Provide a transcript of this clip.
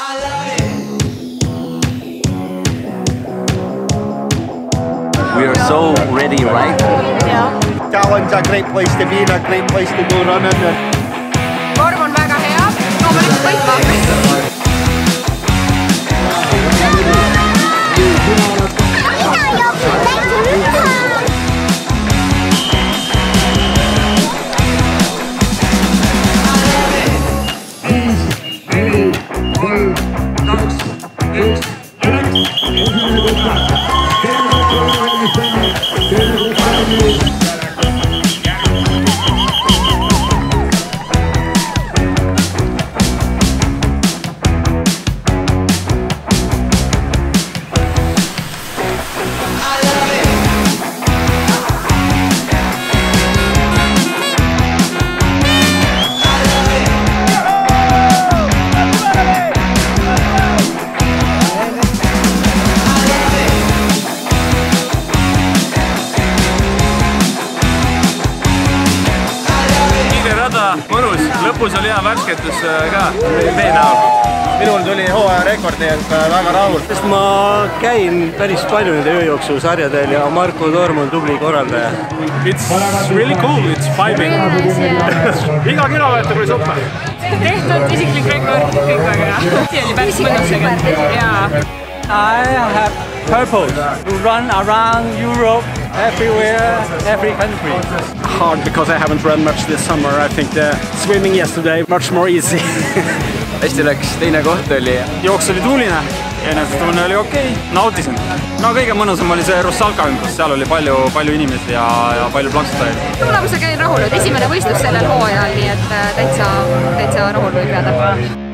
We are so ready, right? Yeah. Talent's a great place to be and a great place to go running. Vorm on väga hea, loomulikult võitma. Mõnus, lõpus oli hea värsketus ka vee näol. Minul tuli hooaja rekordi, et väga rahul. Ma käin päris palju nende ööjooksusarjadel ja Marko Torm on tubli korraldaja. It's really cool, it's vibing. Iga kilomeeter oli super. Tehtud isiklik rekord, kõik väga hea. See oli päris mõnus tegelikult. I have purpose to run around Europe, everywhere, every country. Hard because I haven't run much this summer. I think the swimming yesterday much more easy. Hästi läks, teine koht oli. Jooks oli tuuline, enesetunne oli okei, nautisin. No kõige mõnusam oli see Russalka ümbrus, seal oli palju inimesi ja palju plaksutajaid. Tulemusega jäin rahul, esimene võistlus sellel hooajal, nii et täitsa rahul võib jääda.